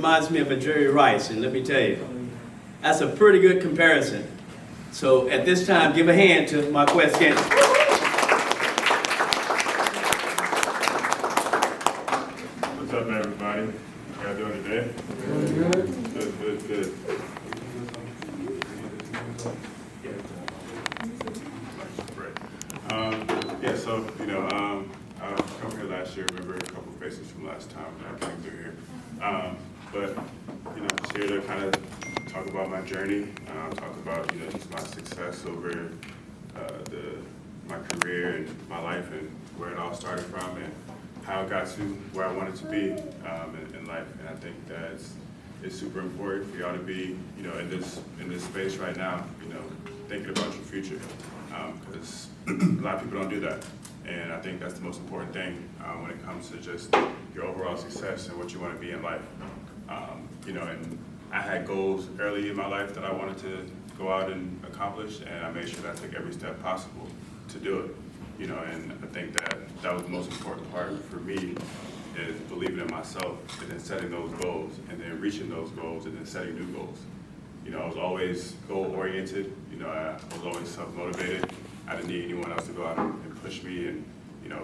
reminds me of a Jerry Rice, and let me tell you, that's a pretty good comparison. So at this time, give a hand to Marquez Scantling. What's up, everybody? How y'all doing today? Good. Yeah, so, I come here last year, remember a couple faces from last time that I came through here. But, just here to kind of talk about my journey, talk about, just my success over my career and my life and where it all started from and how I got to where I wanted to be in life. And I think that it's super important for y'all to be, in this space right now, thinking about your future. Because a lot of people don't do that. And I think that's the most important thing when it comes to just your overall success and what you want to be in life. And I had goals early in my life that I wanted to go out and accomplish, and I made sure that I took every step possible to do it. And I think that was the most important part for me, is believing in myself and then setting those goals and then reaching those goals and then setting new goals. I was always goal-oriented. I was always self-motivated. I didn't need anyone else to go out and push me and,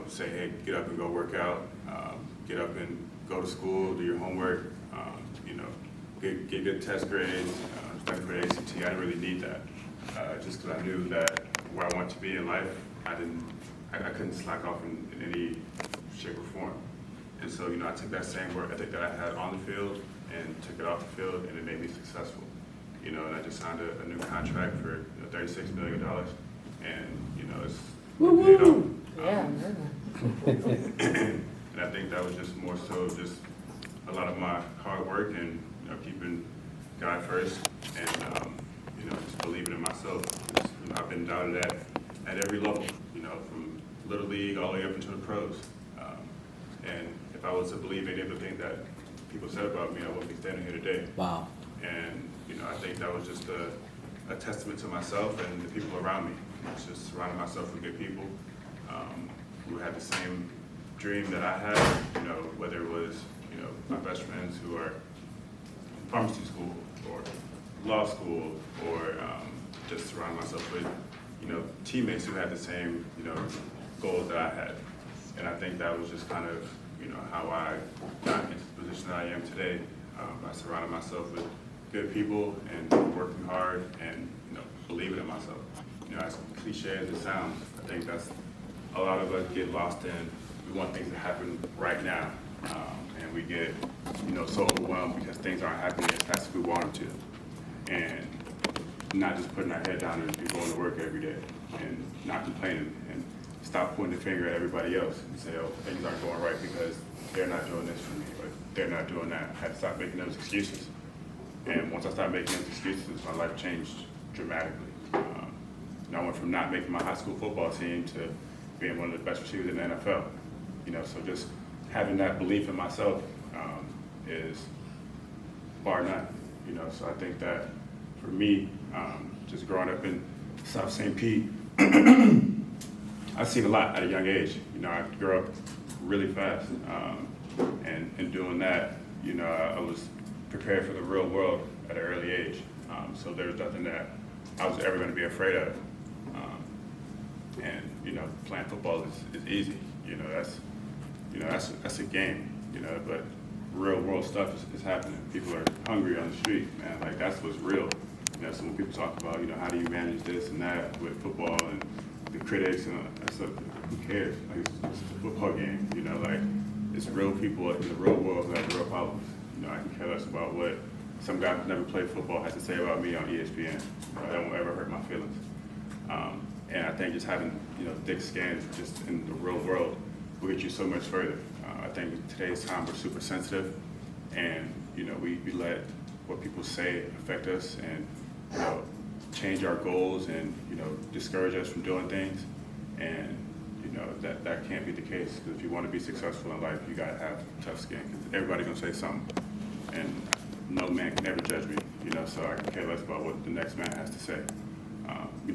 say, hey, get up and go work out, get up and go to school, do your homework, get good test grades, study for the ACT. I didn't really need that, just because I knew that where I wanted to be in life, I couldn't slack off in any shape or form. And so, I took that same work ethic that I had on the field and took it off the field, and it made me successful. And I just signed a new contract for $36 million, and it's paid off. And I think that was just more so just a lot of my hard work and keeping God first and just believing in myself. Just, I've been doubted at every level, from Little League all the way up into the pros. And if I was to believe any of the things that people said about me, I wouldn't be standing here today. Wow. And I think that was just a testament to myself and the people around me. It's just surrounding myself with good people who had the same dream that I had, whether it was, my best friends who are in pharmacy school or law school, or just surrounding myself with, teammates who had the same, goals that I had. And I think that was just kind of, how I got into the position that I am today, by surrounding myself with good people and working hard and, believing in myself. As cliche as it sounds, I think that's a lot of us get lost in. We want things to happen right now, and we get, so overwhelmed because things aren't happening as fast as we want them to, and not just putting our head down and going to work every day, and not complaining, and stop pointing the finger at everybody else and say, oh, things aren't going right because they're not doing this for me, or they're not doing that. I had to stop making those excuses, and once I started making those excuses, my life changed dramatically. I went from not making my high school football team to being one of the best receivers in the NFL. So just having that belief in myself is bar none. So I think that for me, just growing up in South St. Pete, I've seen a lot at a young age. I grew up really fast, and doing that, I was prepared for the real world at an early age. So there was nothing that I was ever going to be afraid of. And playing football is easy. That's a game. But real world stuff is happening. People are hungry on the street, man. Like, that's what's real. So when people talk about, how do you manage this and that with football and the critics and that stuff, who cares? Like, it's a football game. It's real people in the real world who have real problems. I can care less about what some guy who's never played football has to say about me on ESPN. That won't ever hurt my feelings. And I think just having, thick skin just in the real world will get you so much further. I think in today's time we're super sensitive, and we let what people say affect us and change our goals and discourage us from doing things. And that can't be the case, because if you want to be successful in life, you gotta have tough skin. Because everybody's gonna say something, and no man can ever judge me. So I can care less about what the next man has to say.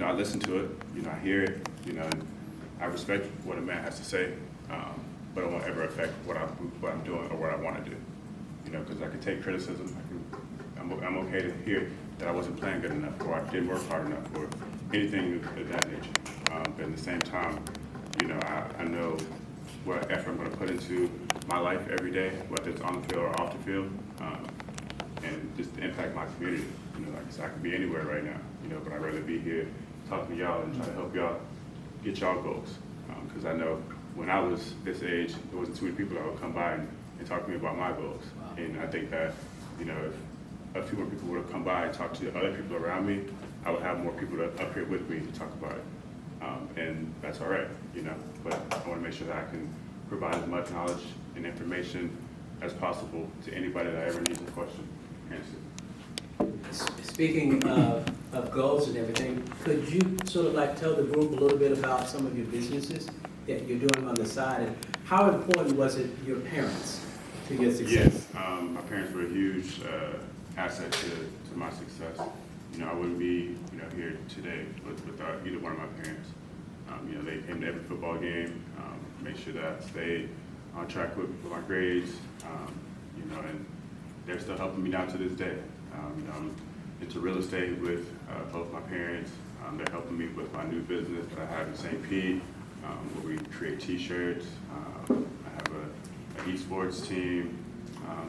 I listen to it, I hear it, and I respect what a man has to say, but it won't ever affect what I'm doing or what I want to do. you know, because I could take criticism. I'm okay to hear that I wasn't playing good enough, or I didn't work hard enough, or anything of that nature. But at the same time, you know, I know what effort I'm going to put into my life every day, whether it's on the field or off the field, and just to impact my community. You know, like I said, I could be anywhere right now, you know, but I'd rather be here talking to y'all and try to help y'all get y'all goals. Because I know when I was this age, there wasn't too many people that would come by and talk to me about my goals. Wow. And I think that, you know, if a few more people would have come by and talked to other people around me, I would have more people up here with me to talk about it. And that's all right, you know, but I want to make sure that I can provide as much knowledge and information as possible to anybody that ever needs a question answered. Speaking of goals and everything, could you sort of like tell the group a little bit about some of your businesses that you're doing on the side, and how important was it your parents to your success? Yes, my parents were a huge asset to my success. You know, I wouldn't be, you know, here today without either one of my parents. You know, they came to every football game, make sure that I stayed on track with my grades, you know, and they're still helping me now to this day. You know, I'm into real estate with both my parents. They're helping me with my new business that I have in St. Pete, where we create T-shirts. I have an esports team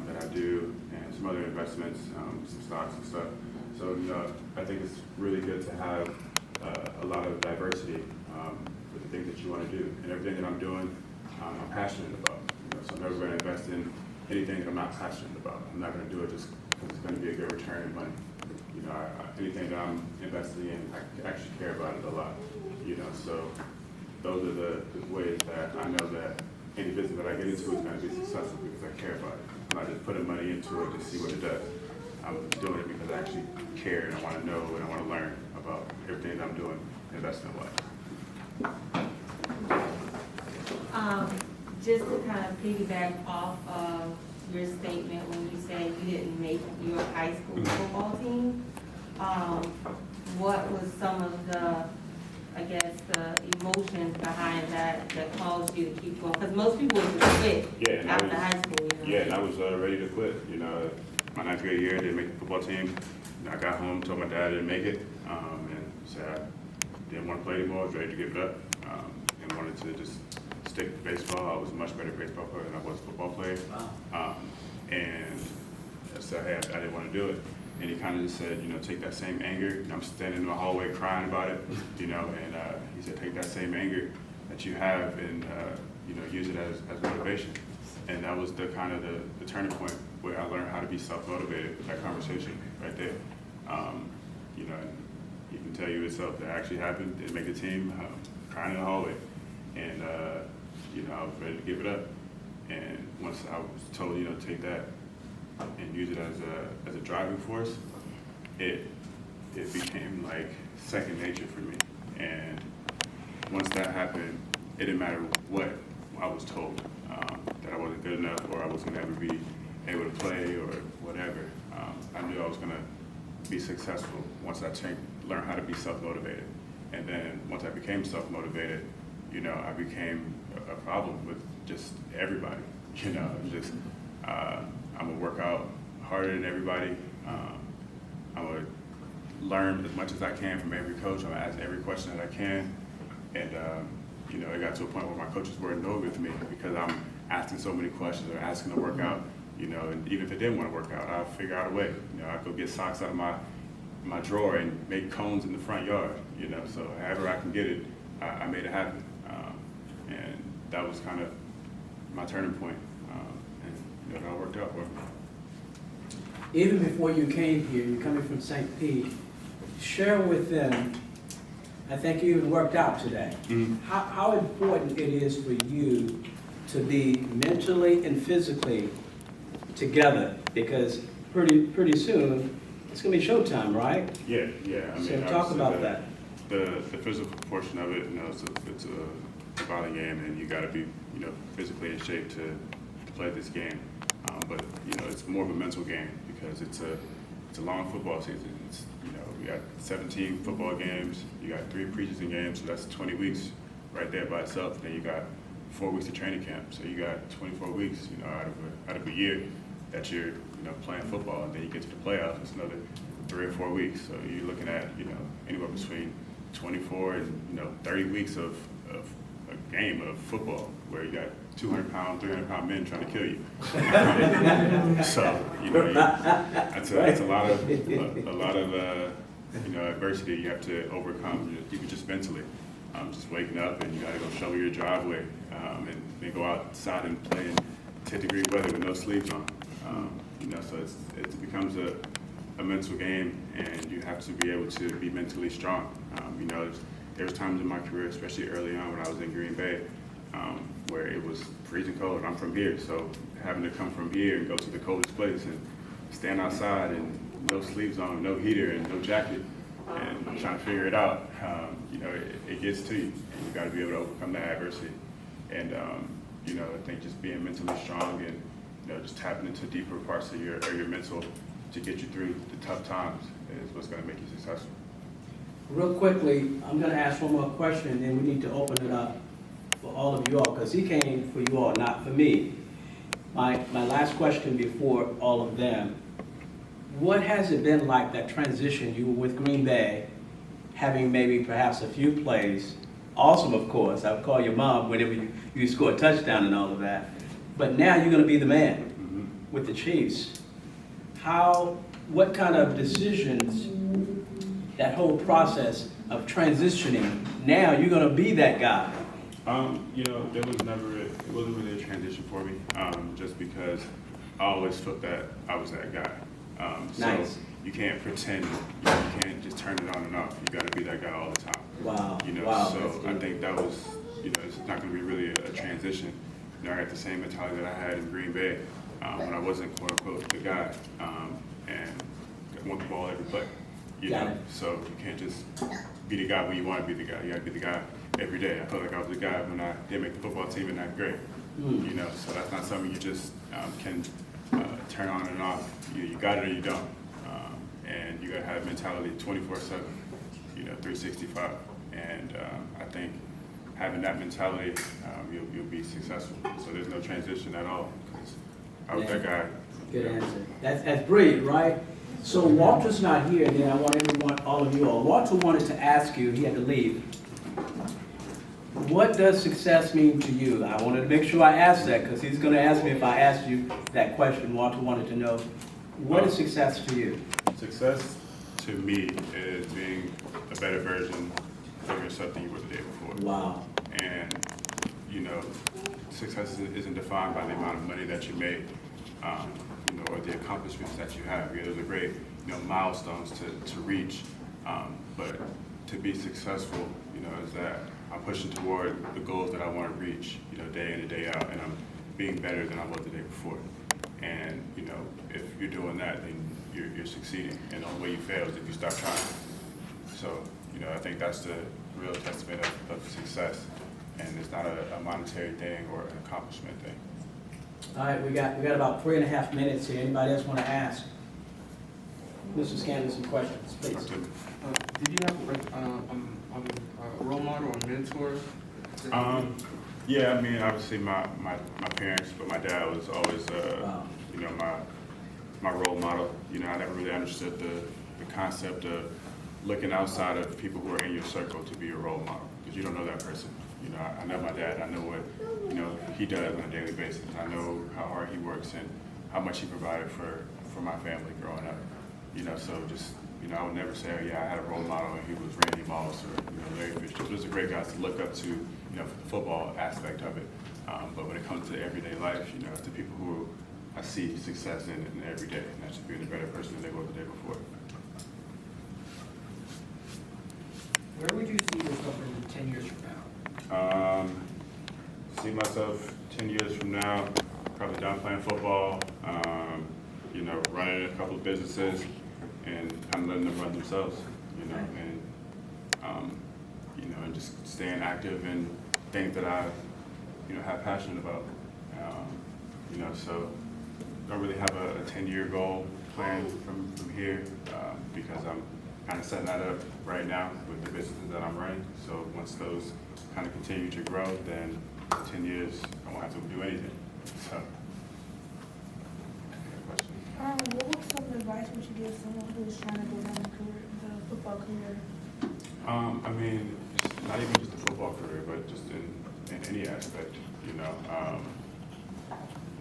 that I do, and some other investments, some stocks and stuff. So, you know, I think it's really good to have a lot of diversity with the things that you want to do. And everything that I'm doing, I'm passionate about. You know, so I'm never going to invest in anything that I'm not passionate about. I'm not going to do it just because it's going to be a good return in money. You know, anything that I'm investing in, I actually care about it a lot. You know, so those are the ways that I know that any business that I get into is going to be successful because I care about it. I'm not just putting money into it to see what it does. I'm doing it because I actually care and I want to know and I want to learn about everything that I'm doing investment-wise. Just to kind of piggyback off of your statement when you said you didn't make your high school football team, what was some of the, I guess, the emotions behind that caused you to keep going? Because most people would just quit after high school. You know? Yeah, and I was ready to quit. You know, my 9th grade year, I didn't make the football team. I got home, told my dad I didn't make it, and said I didn't want to play anymore. I was ready to give it up, and wanted to just stick to baseball. I was a much better baseball player than I was a football player. Wow. And I said, hey, I didn't want to do it. And he kind of just said, you know, take that same anger. And I'm standing in the hallway crying about it, you know, and he said, take that same anger that you have and, you know, use it as motivation. And that was the kind of the turning point where I learned how to be self-motivated with that conversation right there. You know, and he can tell you itself that actually happened. Didn't make the team, crying in the hallway. And, you know, I was ready to give it up. And once I was told, you know, take that and use it as a driving force, it became like second nature for me. And once that happened, it didn't matter what I was told, that I wasn't good enough or I wasn't going to ever be able to play or whatever. I knew I was going to be successful once I learned how to be self-motivated. And then once I became self-motivated, you know, I became a problem with just everybody. You know, just I'm gonna work out harder than everybody. I'm gonna learn as much as I can from every coach. I'm gonna ask every question that I can. And you know, it got to a point where my coaches were annoyed with me because I'm asking so many questions or asking to work out. You know, and even if they didn't want to work out, I'll figure out a way. You know, I'd go get socks out of my drawer and make cones in the front yard. You know, so however I can get it, I made it happen. And that was kind of my turning point, and you know, it all worked out for me. Even before you came here, you're coming from St. Pete, share with them, I think you even worked out today, how important it is for you to be mentally and physically together, because pretty soon, it's going to be showtime, right? Yeah. I mean, so talk about that. The physical portion of it, you know, it's a violent game, and you got to be, you know, physically in shape to play this game. But you know, it's more of a mental game because it's a long football season. It's, you know, we got 17 football games. You got 3 preseason games, so that's 20 weeks right there by itself. Then you got 4 weeks of training camp, so you got 24 weeks, you know, out of a year. that you're, playing football, and then you get to the playoffs, it's another 3 or 4 weeks. So you're looking at, anywhere between 24 and, 30 weeks of a game of football where you got 200-pound, 300-pound men trying to kill you. So, that's a lot of adversity you have to overcome, even just mentally. Just waking up and you got to go shovel your driveway, and then go outside and play in 10-degree weather with no sleeves on. So it becomes a mental game, and you have to be able to be mentally strong. There's times in my career, especially early on when I was in Green Bay, where it was freezing cold. I'm from here, so having to come from here and go to the coldest place and stand outside and no sleeves on, no heater and no jacket, and trying to figure it out, it gets to you. And you got to be able to overcome that adversity. And I think just being mentally strong and just tapping into deeper parts of your mental to get you through the tough times is what's going to make you successful. Real quickly, I'm going to ask one more question, and then we need to open it up for all of you all, because he came for you all, not for me. My last question before all of them: what has it been like, that transition? You were with Green Bay, having maybe perhaps a few plays. Awesome, of course. I would call your mom whenever you score a touchdown and all of that. But now you're going to be the man with the Chiefs. What kind of decisions, that whole process of transitioning, now you're going to be that guy? It wasn't really a transition for me, just because I always felt that I was that guy. Nice. So you can't pretend, you can't just turn it on and off. You got to be that guy all the time. Wow. Wow, so I think that was, it's not going to be really a transition. I had the same mentality that I had in Green Bay when I wasn't quote unquote the guy, and want the ball every play. Got it. So you can't just be the guy when you want to be the guy. You got to be the guy every day. I felt like I was the guy when I didn't make the football team in ninth grade. So that's not something you just can turn on and off. You got it or you don't, and you got to have mentality 24/7, 365. And I think having that mentality, you'll be successful. So there's no transition at all, because I was that guy. Good answer. That's brilliant, right? So Walter's not here, and then I want all of you all. Walter wanted to ask you, he had to leave, what does success mean to you? I wanted to make sure I asked that, because he's going to ask me if I asked you that question. Walter wanted to know, what is success to you? Success to me is being a better version of yourself than you were the day before. Wow. And, success isn't defined by the amount of money that you make, or the accomplishments that you have. Those are great, milestones to reach. But to be successful, is that I'm pushing toward the goals that I want to reach, day in and day out, and I'm being better than I was the day before. And, if you're doing that, then you're succeeding. And the only way you fail is if you stop trying. So, I think that's the real testament of success. And it's not a monetary thing or an accomplishment thing. All right, we got about 3.5 minutes here. Anybody else want to ask Mr. Scantling some questions, please? Did you have a role model or mentor? Yeah, I mean, obviously my parents, but my dad was always, Wow. my role model. I never really understood the concept of looking outside of people who are in your circle to be your role model, because you don't know that person. I know my dad. I know what he does on a daily basis. I know how hard he works and how much he provided for my family growing up. So just I would never say, oh, yeah, I had a role model and he was Randy Moss or Larry Fitzgerald. Those are great guys to look up to, for the football aspect of it. But when it comes to everyday life, it's the people who I see success in every day, and that's just being a better person than they were the day before. Where would you see yourself in 10 years from now? See myself 10 years from now, probably done playing football, running a couple of businesses and kind of letting them run themselves, and just staying active in things that I, have passion about. So don't really have a 10-year goal planned from here, because I'm kind of setting that up right now with the businesses that I'm running. So once those kind of continue to grow, then in 10 years I won't have to do anything. So. What would some advice would you give someone who's trying to go down the football career? I mean, it's not even just the football career, but just in any aspect, you know.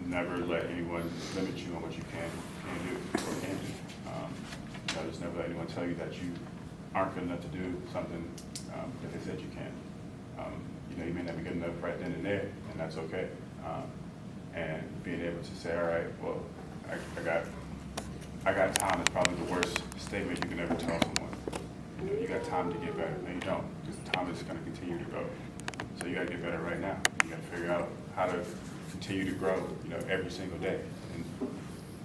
Never let anyone limit you on what you can do or can't do. You know, just never let anyone tell you that you aren't good enough to do something if they said you can. You know, you may not be good enough right then and there, and that's okay. And being able to say, all right, well, I got time is probably the worst statement you can ever tell someone. You know, you got time to get better. No, you don't, because time is going to continue to go. So you got to get better right now. You got to figure out how to continue to grow, you know, every single day, and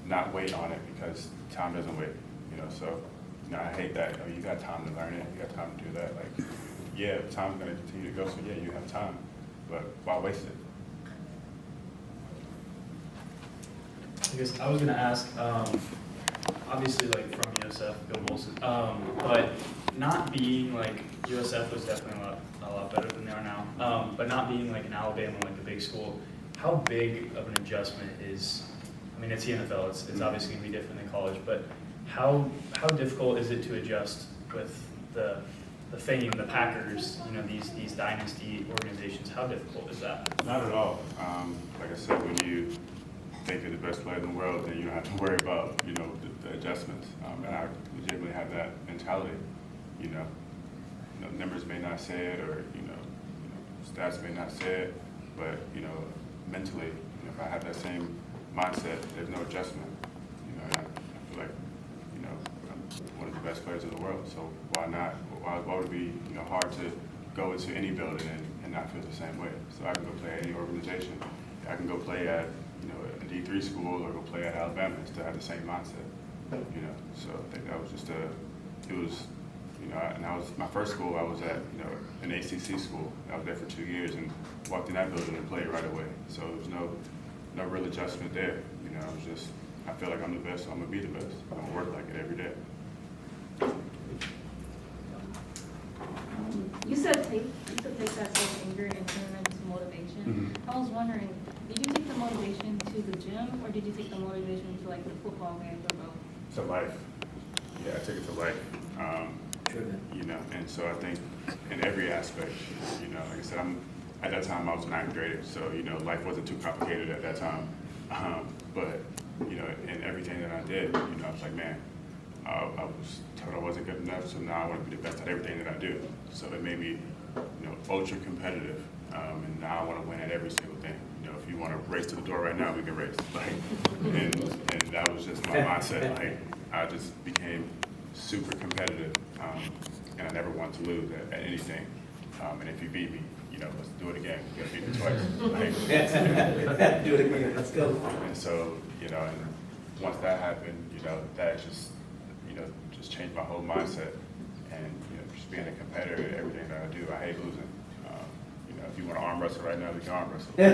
not wait on it, because time doesn't wait. You know, so you know, I hate that. You know, you got time to learn it. You got time to do that. Like, yeah, time's going to continue to go. So yeah, you have time, but why waste it? I guess I was gonna ask, obviously like from USF, go Bulls, but not being like, USF was definitely a lot better than they are now, but not being like an Alabama, like a big school, how big of an adjustment is, I mean, it's the NFL, it's obviously gonna be different than college, but how difficult is it to adjust with the fame, the Packers, you know, these dynasty organizations, how difficult is that? Not at all. Like I said, when you think you're the best player in the world, then you don't have to worry about, you know, the adjustments. And I legitimately have that mentality. You know, numbers may not say it, or you know, stats may not say it, but you know, mentally, you know, if I have that same mindset, there's no adjustment. You know, and I feel like, you know, I'm one of the best players in the world. So why not? Why would it be, you know, hard to go into any building and not feel the same way? So I can go play at any organization. I can go play at, you know, a D3 school, or go play at Alabama and still have the same mindset. You know, so I think that was just it was, you know, and I was, my first school I was at, you know, an ACC school. I was there for 2 years and walked in that building and played right away. So there was no real adjustment there. You know, it was just, I feel like I'm the best, so I'm gonna be the best. I'm gonna work like it every day. You said take that self-anger and turn it into motivation. I was wondering, did you take the motivation to the gym, or did you take the motivation to like the football games, or both? To life. Yeah, I take it to life. You know, and so I think in every aspect, you know, like I said, at that time I was a 9th grader, so you know, life wasn't too complicated at that time. But you know, in everything that I did, you know, I was like, man, I was told I wasn't good enough, so now I want to be the best at everything that I do. So it made me, you know, ultra competitive, and now I want to win at every single thing. You know, if you want to race to the door right now, we can race. Like, and that was just my mindset. Like, I just became super competitive, and I never wanted to lose at anything. And if you beat me, you know, let's do it again. You got to beat me twice. Like, Do it again, let's go. and so, you know, and once that happened, you know, that just, you know, just changed my whole mindset. And, you know, just being a competitor in everything that I do, I hate losing. You know, if you want to arm wrestle right now, we can arm wrestle. You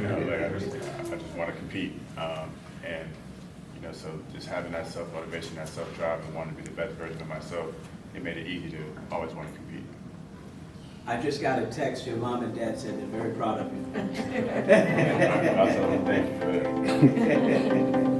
know, like I just want to compete. And, you know, so just having that self-motivation, that self-drive, and wanting to be the best version of myself, it made it easy to always want to compete. I just got a text, your mom and dad said they're very proud of you. I'll tell them thank you for that.